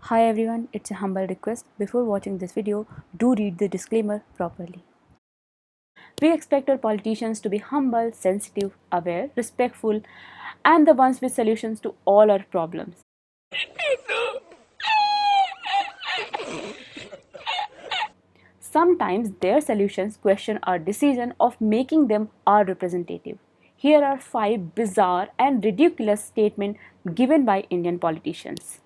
Hi everyone, it's a humble request. Before watching this video, do read the disclaimer properly. We expect our politicians to be humble, sensitive, aware, respectful, and the ones with solutions to all our problems. Sometimes their solutions question our decision of making them our representative. Here are 5 bizarre and ridiculous statements given by Indian politicians.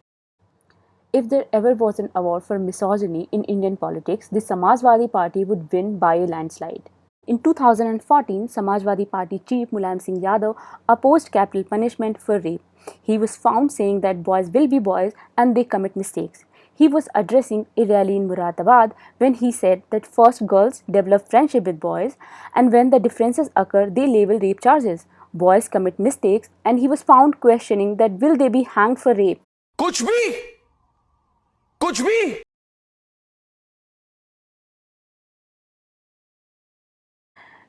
If there ever was an award for misogyny in Indian politics, the Samajwadi Party would win by a landslide. In 2014, Samajwadi Party chief Mulayam Singh Yadav opposed capital punishment for rape. He was found saying that boys will be boys and they commit mistakes. He was addressing a rally in Muradabad when he said that first girls develop friendship with boys and when the differences occur, they label rape charges. Boys commit mistakes and he was found questioning that will they be hanged for rape. कुछ भी कुछ भी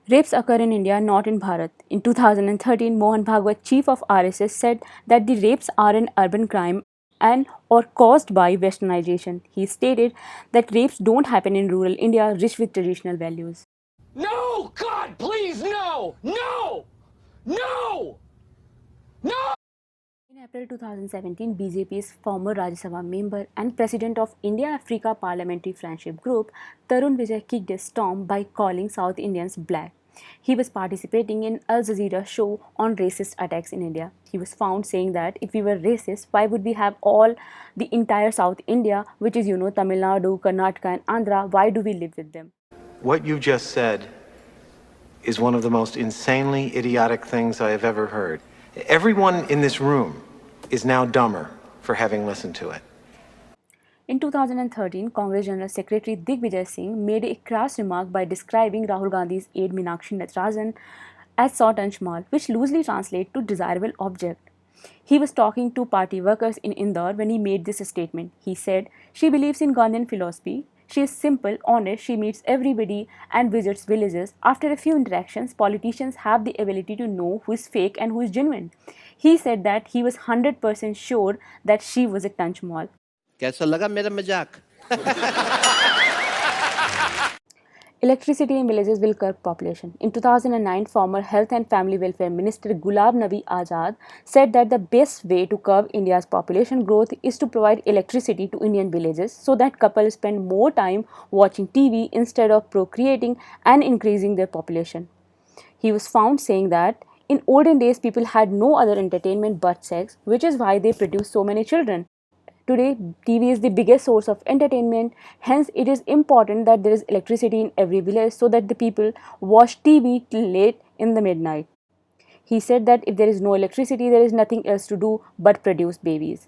Rapes occur in India, not in Bharat. In 2013, Mohan Bhagwat, chief of RSS, said that the rapes are an urban crime and or caused by westernization. He stated that rapes don't happen in rural India rich with traditional values. No, God, please, no, no, no, no. In April 2017, BJP's former Rajya Sabha member and president of India-Africa Parliamentary Friendship Group, Tarun Vijay kicked a storm by calling South Indians black. He was participating in Al Jazeera show on racist attacks in India. He was found saying that if we were racist, why would we have all the entire South India, which is, Tamil Nadu, Karnataka and Andhra, why do we live with them? What you just said is one of the most insanely idiotic things I have ever heard. Everyone in this room is now dumber for having listened to it. In 2013, Congress General Secretary Digvijay Singh made a crass remark by describing Rahul Gandhi's aide Meenakshi Natarajan as Sot Ansh Mal, which loosely translates to desirable object. He was talking to party workers in Indore when he made this statement. He said, "She believes in Gandhian philosophy. She is simple, honest, she meets everybody and visits villages. After a few interactions, politicians have the ability to know who is fake and who is genuine." He said that he was 100% sure that she was a Tanch Mal. कैसा लगा मेरा मजाक? Electricity in villages will curb population. In 2009, former Health and Family Welfare Minister Gulab Nabi Azad said that the best way to curb India's population growth is to provide electricity to Indian villages so that couples spend more time watching TV instead of procreating and increasing their population. He was found saying that in olden days people had no other entertainment but sex, which is why they produce so many children. Today, TV is the biggest source of entertainment. Hence, it is important that there is electricity in every village so that the people watch TV till late in the midnight. He said that if there is no electricity, there is nothing else to do but produce babies.